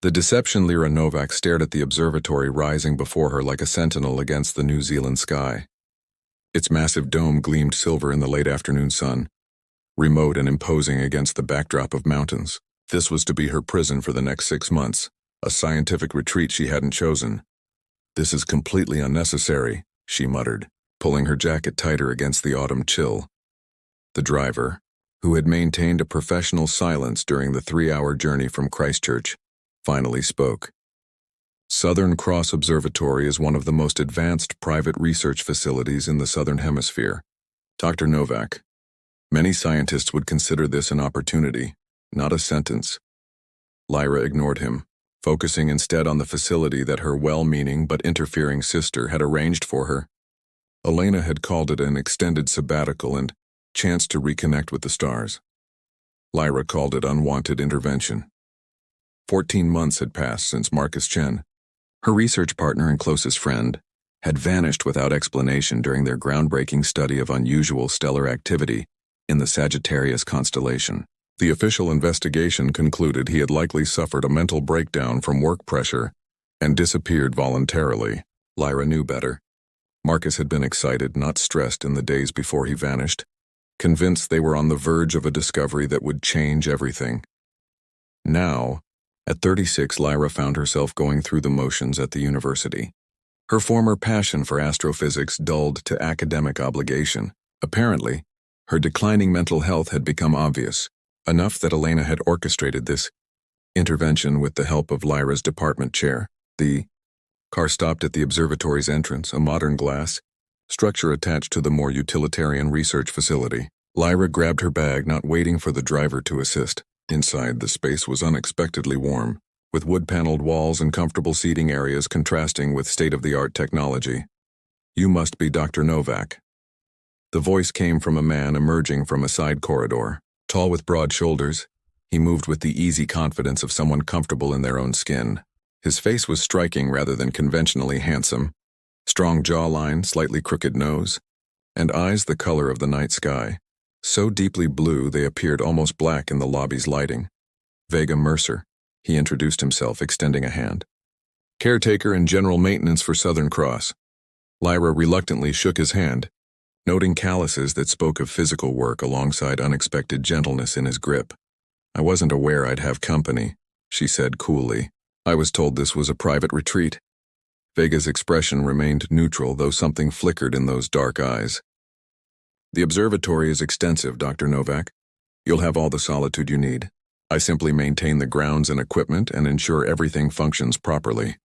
The deception Lyra Novak stared at the observatory rising before her like a sentinel against the New Zealand sky. Its massive dome gleamed silver in the late afternoon sun, remote and imposing against the backdrop of mountains. This was to be her prison for the next 6 months, a scientific retreat she hadn't chosen. "This is completely unnecessary," she muttered, pulling her jacket tighter against the autumn chill. The driver, who had maintained a professional silence during the 3-hour journey from Christchurch, finally spoke. Southern Cross Observatory is one of the most advanced private research facilities in the Southern Hemisphere. Dr. Novak, many scientists would consider this an opportunity, not a sentence. Lyra ignored him, focusing instead on the facility that her well-meaning but interfering sister had arranged for her. Elena had called it an extended sabbatical and chance to reconnect with the stars. Lyra called it unwanted intervention. 14 months had passed since Marcus Chen, her research partner and closest friend, had vanished without explanation during their groundbreaking study of unusual stellar activity in the Sagittarius constellation. The official investigation concluded he had likely suffered a mental breakdown from work pressure and disappeared voluntarily. Lyra knew better. Marcus had been excited, not stressed, in the days before he vanished, convinced they were on the verge of a discovery that would change everything. Now, at 36, Lyra found herself going through the motions at the university. Her former passion for astrophysics dulled to academic obligation. Apparently, her declining mental health had become obvious, enough that Elena had orchestrated this intervention with the help of Lyra's department chair. The car stopped at the observatory's entrance, a modern glass structure attached to the more utilitarian research facility. Lyra grabbed her bag, not waiting for the driver to assist. Inside, the space was unexpectedly warm, with wood-paneled walls and comfortable seating areas contrasting with state-of-the-art technology. "You must be Dr. Novak." The voice came from a man emerging from a side corridor. Tall with broad shoulders, he moved with the easy confidence of someone comfortable in their own skin. His face was striking rather than conventionally handsome. Strong jawline, slightly crooked nose, and eyes the color of the night sky. So deeply blue they appeared almost black in the lobby's lighting. Vega Mercer, he introduced himself, extending a hand. "Caretaker and general maintenance for Southern Cross." Lyra reluctantly shook his hand, noting calluses that spoke of physical work alongside unexpected gentleness in his grip. "I wasn't aware I'd have company," she said coolly. "I was told this was a private retreat." Vega's expression remained neutral, though something flickered in those dark eyes. "The observatory is extensive, Dr. Novak. You'll have all the solitude you need. I simply maintain the grounds and equipment and ensure everything functions properly."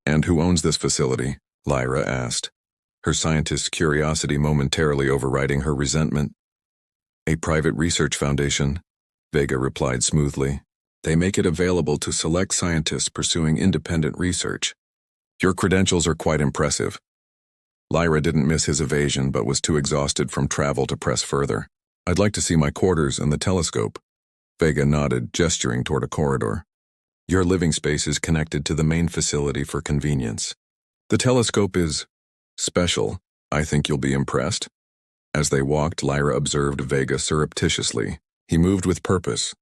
"And who owns this facility?" Lyra asked, her scientist's curiosity momentarily overriding her resentment. "A private research foundation," Vega replied smoothly. "They make it available to select scientists pursuing independent research. Your credentials are quite impressive." Lyra didn't miss his evasion but was too exhausted from travel to press further. "I'd like to see my quarters and the telescope." Vega nodded, gesturing toward a corridor. "Your living space is connected to the main facility for convenience. The telescope is special. I think you'll be impressed." As they walked, Lyra observed Vega surreptitiously. He moved with purpose,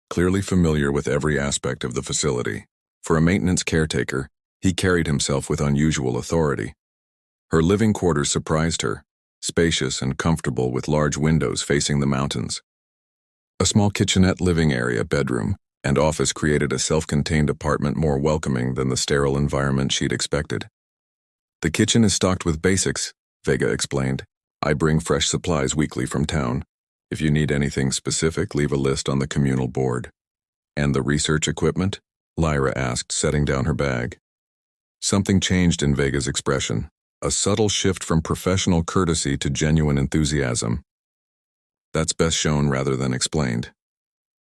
clearly familiar with every aspect of the facility. For a maintenance caretaker, he carried himself with unusual authority. Her living quarters surprised her, spacious and comfortable with large windows facing the mountains. A small kitchenette, living area, bedroom, and office created a self-contained apartment more welcoming than the sterile environment she'd expected. "The kitchen is stocked with basics," Vega explained. "I bring fresh supplies weekly from town. If you need anything specific, leave a list on the communal board." "And the research equipment?" Lyra asked, setting down her bag. Something changed in Vega's expression, a subtle shift from professional courtesy to genuine enthusiasm. "That's best shown rather than explained."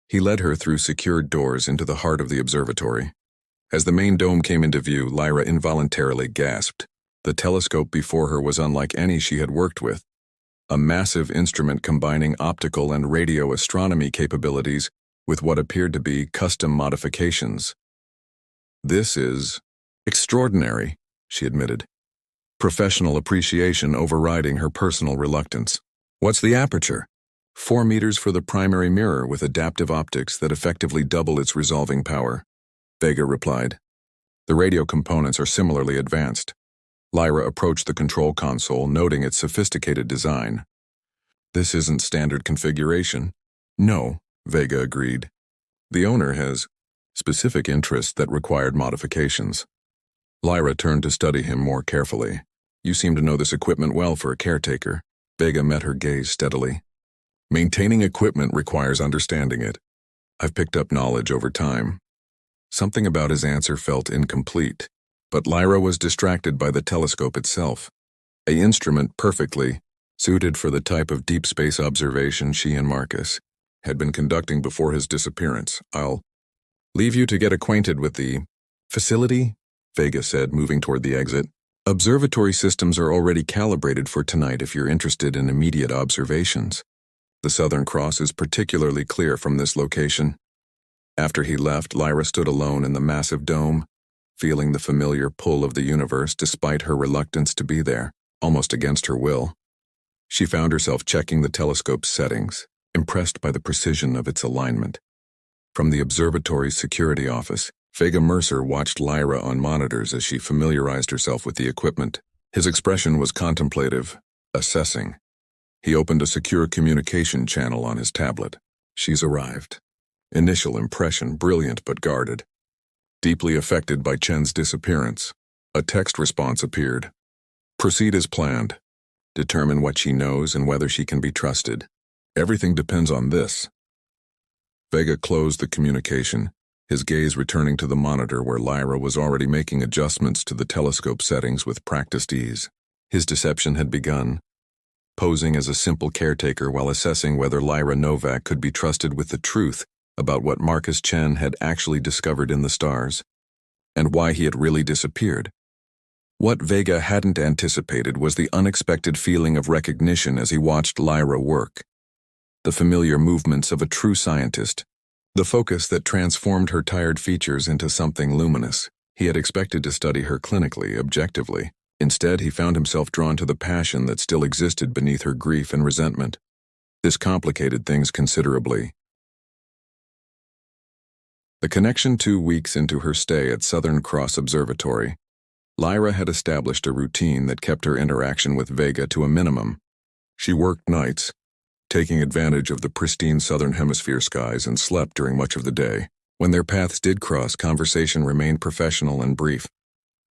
He led her through secured doors into the heart of the observatory. As the main dome came into view, Lyra involuntarily gasped. The telescope before her was unlike any she had worked with. A massive instrument combining optical and radio astronomy capabilities with what appeared to be custom modifications. "This is extraordinary," she admitted, professional appreciation overriding her personal reluctance. "What's the aperture?" 4 meters for the primary mirror with adaptive optics that effectively double its resolving power. Vega replied. The radio components are similarly advanced. Lyra approached the control console, noting its sophisticated design. This isn't standard configuration. No, Vega agreed. The owner has specific interests that required modifications. Lyra turned to study him more carefully. You seem to know this equipment well for a caretaker. Vega met her gaze steadily. Maintaining equipment requires understanding it. I've picked up knowledge over time. Something about his answer felt incomplete, but Lyra was distracted by the telescope itself, an instrument perfectly suited for the type of deep space observation she and Marcus had been conducting before his disappearance. I'll leave you to get acquainted with the facility, Vega said, moving toward the exit. Observatory systems are already calibrated for tonight if you're interested in immediate observations. The Southern Cross is particularly clear from this location. After he left, Lyra stood alone in the massive dome, feeling the familiar pull of the universe despite her reluctance to be there, almost against her will. She found herself checking the telescope's settings, impressed by the precision of its alignment. From the observatory's security office, Vega Mercer watched Lyra on monitors as she familiarized herself with the equipment. His expression was contemplative, assessing. He opened a secure communication channel on his tablet. She's arrived. Initial impression brilliant but guarded. Deeply affected by Chen's disappearance, a text response appeared. Proceed as planned. Determine what she knows and whether she can be trusted. Everything depends on this. Vega closed the communication, his gaze returning to the monitor where Lyra was already making adjustments to the telescope settings with practiced ease. His deception had begun, posing as a simple caretaker while assessing whether Lyra Novak could be trusted with the truth about what Marcus Chen had actually discovered in the stars, and why he had really disappeared. What Vega hadn't anticipated was the unexpected feeling of recognition as he watched Lyra work. The familiar movements of a true scientist, the focus that transformed her tired features into something luminous. He had expected to study her clinically, objectively. Instead, he found himself drawn to the passion that still existed beneath her grief and resentment. This complicated things considerably. The connection 2 weeks into her stay at Southern Cross Observatory, Lyra had established a routine that kept her interaction with Vega to a minimum. She worked nights, taking advantage of the pristine Southern Hemisphere skies, and slept during much of the day. When their paths did cross, conversation remained professional and brief.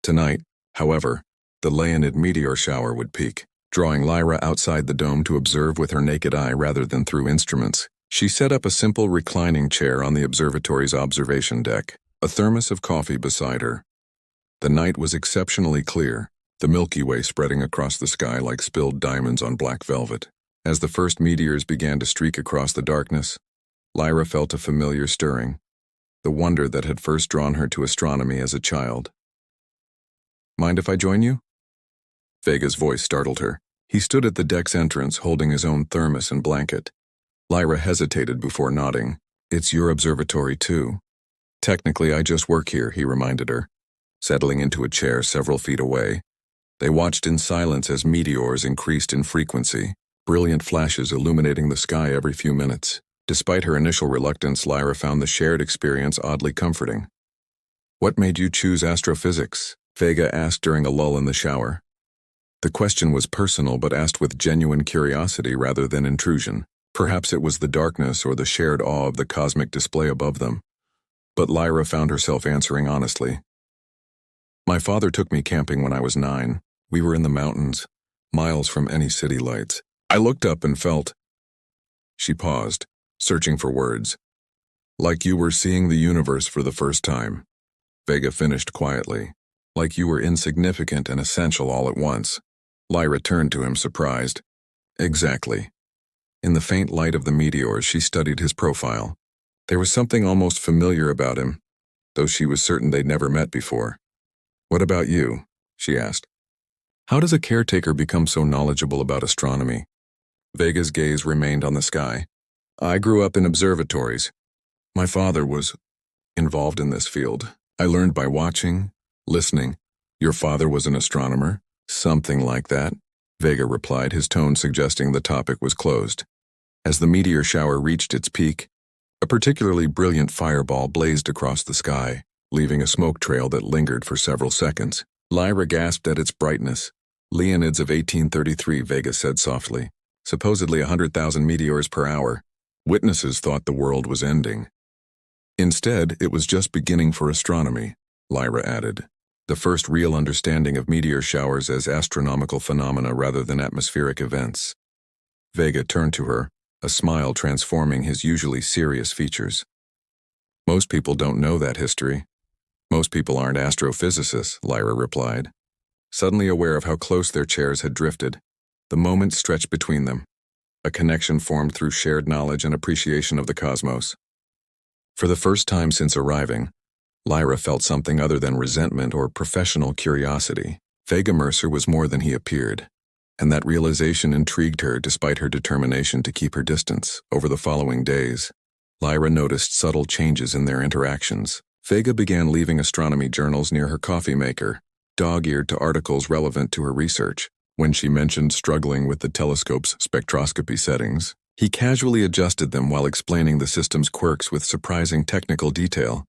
Tonight, however, the Leonid meteor shower would peak, drawing Lyra outside the dome to observe with her naked eye rather than through instruments. She set up a simple reclining chair on the observatory's observation deck, a thermos of coffee beside her. The night was exceptionally clear, the Milky Way spreading across the sky like spilled diamonds on black velvet. As the first meteors began to streak across the darkness, Lyra felt a familiar stirring, the wonder that had first drawn her to astronomy as a child. Mind if I join you? Vega's voice startled her. He stood at the deck's entrance holding his own thermos and blanket. Lyra hesitated before nodding. It's your observatory too. Technically, I just work here, he reminded her, settling into a chair several feet away. They watched in silence as meteors increased in frequency, brilliant flashes illuminating the sky every few minutes. Despite her initial reluctance, Lyra found the shared experience oddly comforting. What made you choose astrophysics? Vega asked during a lull in the shower. The question was personal but asked with genuine curiosity rather than intrusion. Perhaps it was the darkness or the shared awe of the cosmic display above them. But Lyra found herself answering honestly. My father took me camping when I was 9. We were in the mountains, miles from any city lights. I looked up and felt... She paused, searching for words. Like you were seeing the universe for the first time. Vega finished quietly. Like you were insignificant and essential all at once. Lyra turned to him, surprised. Exactly. In the faint light of the meteors, she studied his profile. There was something almost familiar about him, though she was certain they'd never met before. What about you? She asked. How does a caretaker become so knowledgeable about astronomy? Vega's gaze remained on the sky. I grew up in observatories. My father was involved in this field. I learned by watching, listening. Your father was an astronomer? Something like that, Vega replied, his tone suggesting the topic was closed. As the meteor shower reached its peak, a particularly brilliant fireball blazed across the sky, leaving a smoke trail that lingered for several seconds. Lyra gasped at its brightness. Leonids of 1833, Vega said softly. Supposedly 100,000 meteors per hour. Witnesses thought the world was ending. Instead, it was just beginning for astronomy, Lyra added. The first real understanding of meteor showers as astronomical phenomena rather than atmospheric events. Vega turned to her, a smile transforming his usually serious features. Most people don't know that history. Most people aren't astrophysicists, Lyra replied. Suddenly aware of how close their chairs had drifted, the moment stretched between them. A connection formed through shared knowledge and appreciation of the cosmos. For the first time since arriving, Lyra felt something other than resentment or professional curiosity. Vega Mercer was more than he appeared, and that realization intrigued her despite her determination to keep her distance. Over the following days, Lyra noticed subtle changes in their interactions. Vega began leaving astronomy journals near her coffee maker, dog-eared to articles relevant to her research. When she mentioned struggling with the telescope's spectroscopy settings, he casually adjusted them while explaining the system's quirks with surprising technical detail.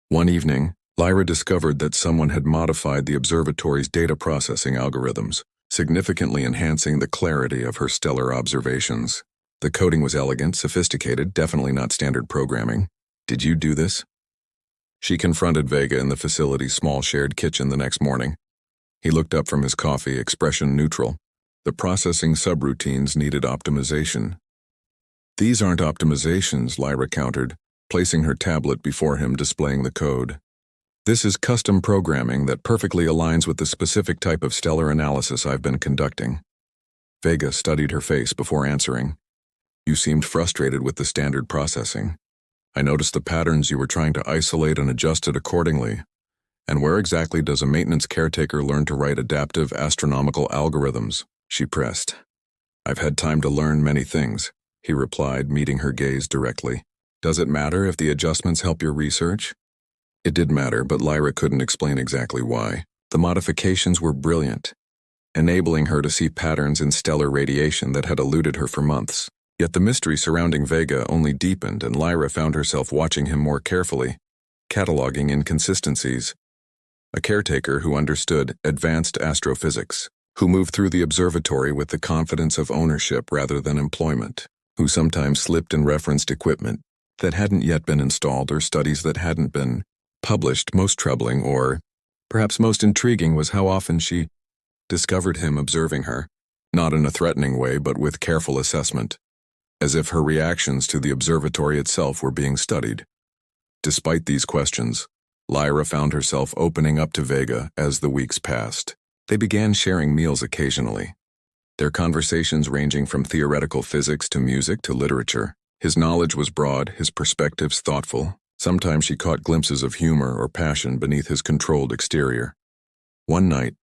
One evening, Lyra discovered that someone had modified the observatory's data processing algorithms, significantly enhancing the clarity of her stellar observations. The coding was elegant, sophisticated, definitely not standard programming. "Did you do this?" She confronted Vega in the facility's small shared kitchen the next morning. He looked up from his coffee, expression neutral. The processing subroutines needed optimization. "These aren't optimizations," Lyra countered, placing her tablet before him, displaying the code. "This is custom programming that perfectly aligns with the specific type of stellar analysis I've been conducting." Vega studied her face before answering. "You seemed frustrated with the standard processing. I noticed the patterns you were trying to isolate and adjusted accordingly. And where exactly does a maintenance caretaker learn to write adaptive astronomical algorithms?" she pressed. "I've had time to learn many things," he replied, meeting her gaze directly. "Does it matter if the adjustments help your research?" It did matter, but Lyra couldn't explain exactly why. The modifications were brilliant, enabling her to see patterns in stellar radiation that had eluded her for months. Yet the mystery surrounding Vega only deepened, and Lyra found herself watching him more carefully, cataloging inconsistencies. A caretaker who understood advanced astrophysics, who moved through the observatory with the confidence of ownership rather than employment, who sometimes slipped and referenced equipment that hadn't yet been installed or studies that hadn't been published. Most troubling, or perhaps most intriguing, was how often she discovered him observing her, not in a threatening way but with careful assessment, as if her reactions to the observatory itself were being studied. Despite these questions, Lyra found herself opening up to Vega as the weeks passed. They began sharing meals occasionally, their conversations ranging from theoretical physics to music to literature. His knowledge was broad, his perspectives thoughtful. Sometimes she caught glimpses of humor or passion beneath his controlled exterior. One night,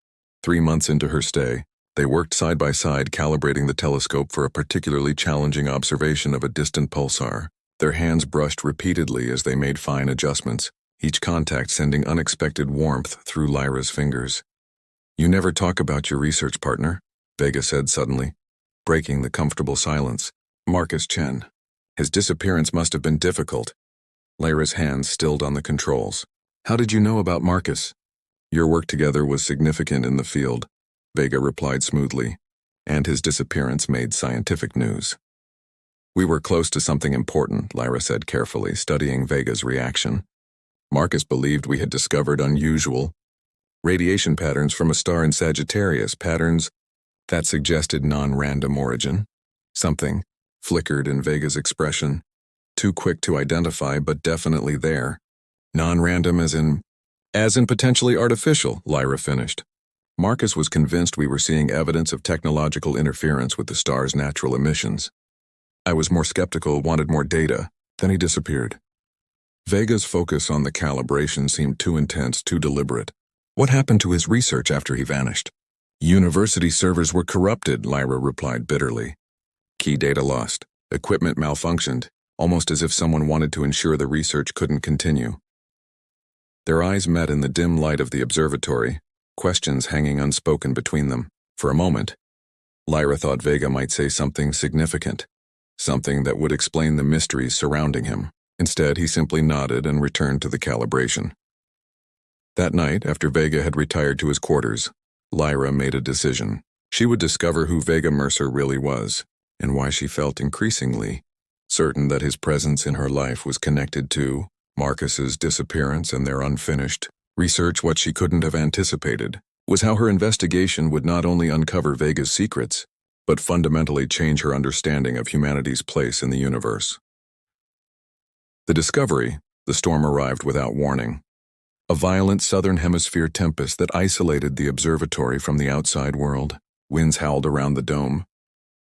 3 months into her stay, they worked side by side calibrating the telescope for a particularly challenging observation of a distant pulsar. Their hands brushed repeatedly as they made fine adjustments, each contact sending unexpected warmth through Lyra's fingers. "You never talk about your research partner," Vega said suddenly, breaking the comfortable silence. "Marcus Chen. His disappearance must have been difficult." Lyra's hands stilled on the controls. "How did you know about Marcus?" "Your work together was significant in the field," Vega replied smoothly, "and his disappearance made scientific news." "We were close to something important," Lyra said carefully, studying Vega's reaction. "Marcus believed we had discovered unusual radiation patterns from a star in Sagittarius, patterns that suggested non-random origin. Something flickered in Vega's expression, too quick to identify but definitely there. "Non-random as in potentially artificial," Lyra finished. "Marcus was convinced we were seeing evidence of technological interference with the star's natural emissions. I was more skeptical, wanted more data. Then he disappeared." Vega's focus on the calibration seemed too intense, too deliberate. "What happened to his research after he vanished?" "University servers were corrupted," Lyra replied bitterly. "Key data lost. Equipment malfunctioned, almost as if someone wanted to ensure the research couldn't continue." Their eyes met in the dim light of the observatory, questions hanging unspoken between them. For a moment, Lyra thought Vega might say something significant, something that would explain the mysteries surrounding him. Instead, he simply nodded and returned to the calibration. That night, after Vega had retired to his quarters, Lyra made a decision. She would discover who Vega Mercer really was, and why she felt increasingly certain that his presence in her life was connected to Marcus's disappearance and their unfinished research. What she couldn't have anticipated was how her investigation would not only uncover Vega's secrets, but fundamentally change her understanding of humanity's place in the universe. The discovery, the storm arrived without warning. A violent southern hemisphere tempest that isolated the observatory from the outside world. Winds howled around the dome,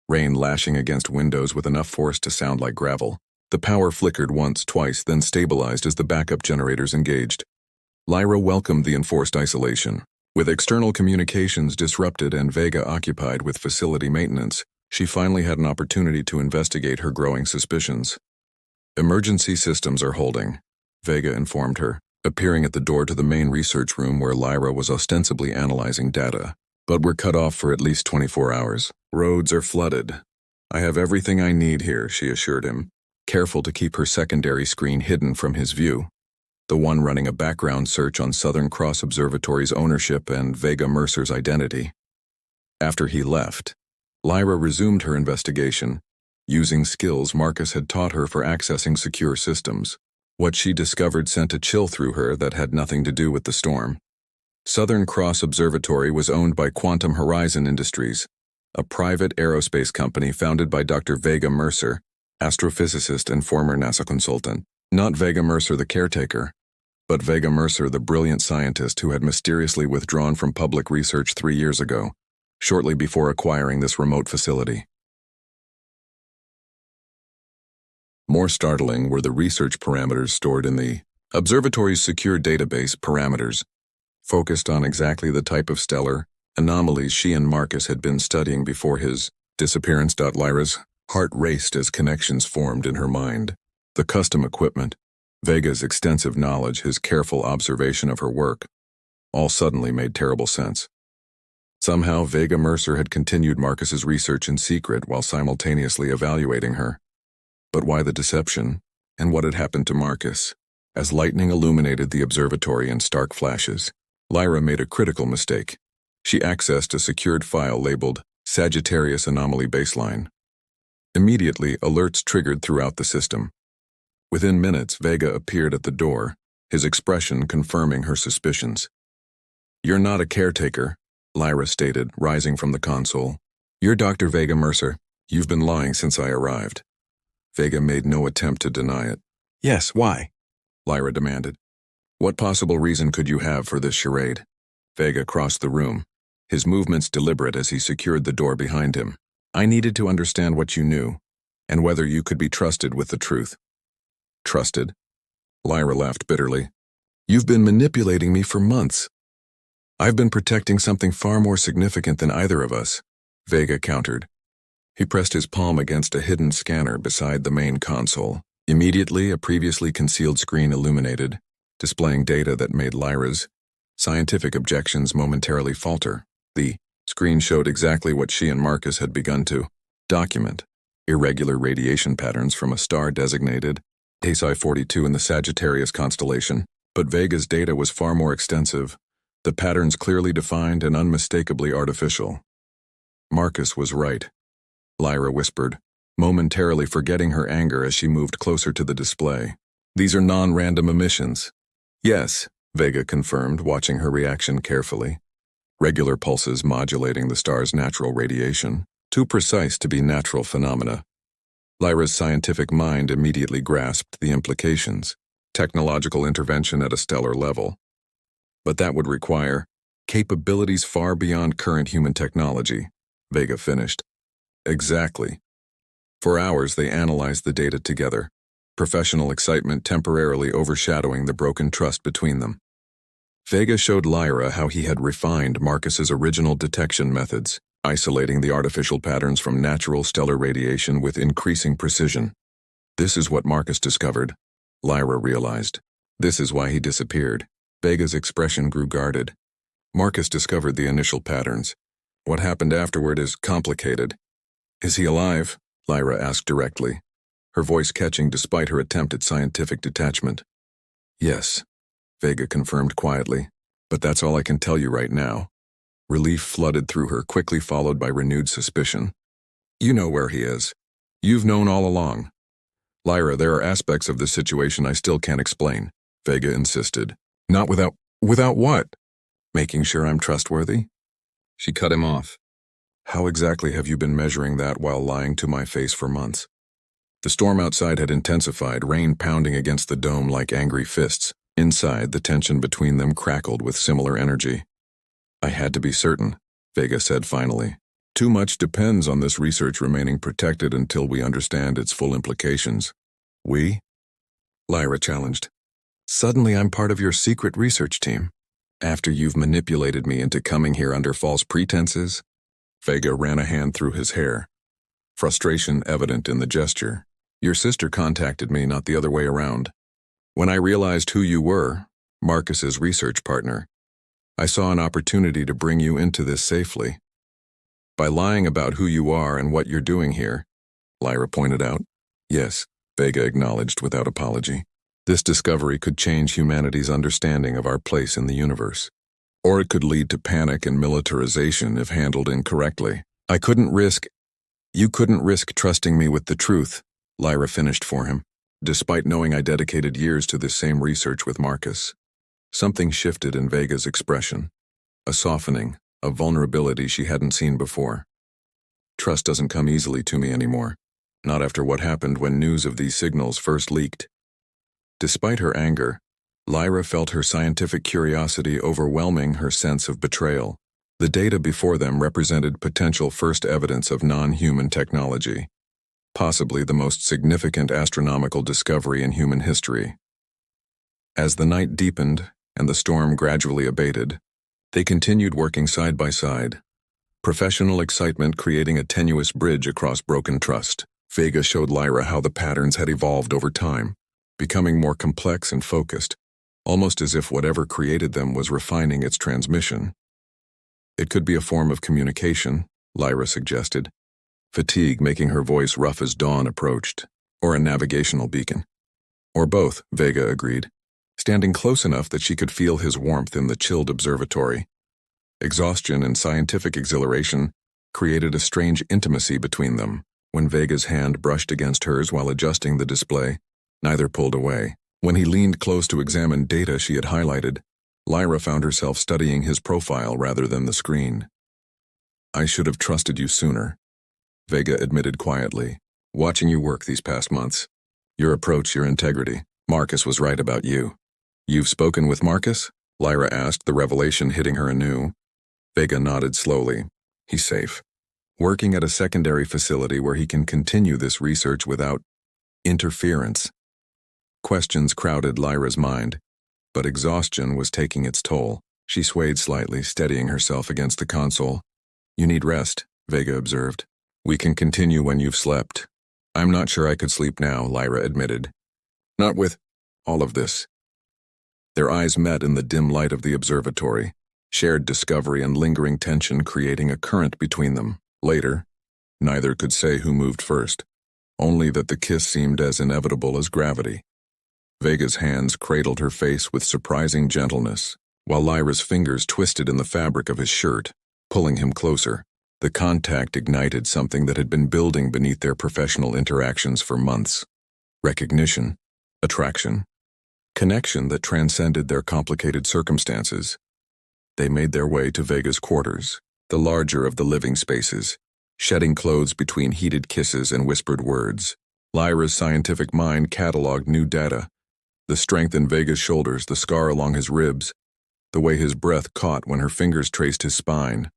rain lashing against windows with enough force to sound like gravel. The power flickered once, twice, then stabilized as the backup generators engaged. Lyra welcomed the enforced isolation. With external communications disrupted and Vega occupied with facility maintenance, she finally had an opportunity to investigate her growing suspicions. "Emergency systems are holding," Vega informed her, appearing at the door to the main research room where Lyra was ostensibly analyzing data. "But we're cut off for at least 24 hours. Roads are flooded. I have everything I need here," she assured him, careful to keep her secondary screen hidden from his view, the one running a background search on Southern Cross Observatory's ownership and Vega Mercer's identity. After he left, Lyra resumed her investigation, using skills Marcus had taught her for accessing secure systems. What she discovered sent a chill through her that had nothing to do with the storm. Southern Cross Observatory was owned by Quantum Horizon Industries, a private aerospace company founded by Dr. Vega Mercer, astrophysicist and former NASA consultant. Not Vega Mercer the caretaker, but Vega Mercer the brilliant scientist who had mysteriously withdrawn from public research 3 years ago, shortly before acquiring this remote facility. More startling were the research parameters stored in the observatory's secure database. Parameters focused on exactly the type of stellar anomalies she and Marcus had been studying before his disappearance. Lyra's heart raced as connections formed in her mind. The custom equipment, Vega's extensive knowledge, his careful observation of her work, all suddenly made terrible sense. Somehow Vega Mercer had continued Marcus's research in secret while simultaneously evaluating her. But why the deception, and what had happened to Marcus? As lightning illuminated the observatory in stark flashes, Lyra made a critical mistake. She accessed a secured file labeled Sagittarius Anomaly Baseline. Immediately, alerts triggered throughout the system. Within minutes, Vega appeared at the door, his expression confirming her suspicions. "You're not a caretaker," Lyra stated, rising from the console. "You're Dr. Vega Mercer. You've been lying since I arrived." Vega made no attempt to deny it. "Yes, why?" Lyra demanded. "What possible reason could you have for this charade?" Vega crossed the room, his movements deliberate as he secured the door behind him. "I needed to understand what you knew, and whether you could be trusted with the truth." "Trusted?" Lyra laughed bitterly. "You've been manipulating me for months." "I've been protecting something far more significant than either of us," Vega countered. He pressed his palm against a hidden scanner beside the main console. Immediately, a previously concealed screen illuminated, displaying data that made Lyra's scientific objections momentarily falter. The screen showed exactly what she and Marcus had begun to document: irregular radiation patterns from a star designated ASI 42 in the Sagittarius constellation. But Vega's data was far more extensive, the patterns clearly defined and unmistakably artificial. Marcus was right, Lyra whispered, momentarily forgetting her anger as she moved closer to the display. "These are non-random emissions." "Yes," Vega confirmed, watching her reaction carefully. "Regular pulses modulating the star's natural radiation, too precise to be natural phenomena." Lyra's scientific mind immediately grasped the implications: technological intervention at a stellar level. But that would require capabilities far beyond current human technology, Vega finished. "Exactly." For hours they analyzed the data together, professional excitement temporarily overshadowing the broken trust between them. Vega showed Lyra how he had refined Marcus's original detection methods, isolating the artificial patterns from natural stellar radiation with increasing precision. "This is what Marcus discovered," Lyra realized. "This is why he disappeared." Vega's expression grew guarded. "Marcus discovered the initial patterns. What happened afterward is complicated." "Is he alive?" Lyra asked directly, her voice catching despite her attempt at scientific detachment. "Yes," Vega confirmed quietly. But that's all I can tell you right now. Relief flooded through her, quickly followed by renewed suspicion. You know where he is. You've known all along. Lyra, there are aspects of this situation I still can't explain, Vega insisted. Not without what? Making sure I'm trustworthy? She cut him off. How exactly have you been measuring that while lying to my face for months? The storm outside had intensified, rain pounding against the dome like angry fists. Inside, the tension between them crackled with similar energy. I had to be certain, Vega said finally. Too much depends on this research remaining protected until we understand its full implications. We? Lyra challenged. Suddenly I'm part of your secret research team. After you've manipulated me into coming here under false pretenses? Vega ran a hand through his hair, frustration evident in the gesture. Your sister contacted me, not the other way around. When I realized who you were, Marcus's research partner, I saw an opportunity to bring you into this safely. By lying about who you are and what you're doing here, Lyra pointed out. Yes, Vega acknowledged without apology. This discovery could change humanity's understanding of our place in the universe. Or it could lead to panic and militarization if handled incorrectly. You couldn't risk trusting me with the truth, Lyra finished for him, despite knowing I dedicated years to this same research with Marcus. Something shifted in Vega's expression. A softening, a vulnerability she hadn't seen before. Trust doesn't come easily to me anymore, not after what happened when news of these signals first leaked. Despite her anger, Lyra felt her scientific curiosity overwhelming her sense of betrayal. The data before them represented potential first evidence of non-human technology, possibly the most significant astronomical discovery in human history. As the night deepened and the storm gradually abated, they continued working side by side, professional excitement creating a tenuous bridge across broken trust. Vega showed Lyra how the patterns had evolved over time, becoming more complex and focused, almost as if whatever created them was refining its transmission. It could be a form of communication, Lyra suggested, fatigue making her voice rough as dawn approached, or a navigational beacon. Or both, Vega agreed, standing close enough that she could feel his warmth in the chilled observatory. Exhaustion and scientific exhilaration created a strange intimacy between them. When Vega's hand brushed against hers while adjusting the display, neither pulled away. When he leaned close to examine data she had highlighted, Lyra found herself studying his profile rather than the screen. I should have trusted you sooner, Vega admitted quietly, watching you work these past months. Your approach, your integrity. Marcus was right about you. You've spoken with Marcus? Lyra asked, the revelation hitting her anew. Vega nodded slowly. He's safe. Working at a secondary facility where he can continue this research without interference. Questions crowded Lyra's mind, but exhaustion was taking its toll. She swayed slightly, steadying herself against the console. You need rest, Vega observed. We can continue when you've slept. I'm not sure I could sleep now, Lyra admitted. Not with all of this. Their eyes met in the dim light of the observatory, shared discovery and lingering tension creating a current between them. Later, neither could say who moved first, only that the kiss seemed as inevitable as gravity. Vega's hands cradled her face with surprising gentleness, while Lyra's fingers twisted in the fabric of his shirt, pulling him closer. The contact ignited something that had been building beneath their professional interactions for months. Recognition, attraction, connection that transcended their complicated circumstances. They made their way to Vega's quarters, the larger of the living spaces, shedding clothes between heated kisses and whispered words. Lyra's scientific mind cataloged new data. The strength in Vega's shoulders, the scar along his ribs, the way his breath caught when her fingers traced his spine.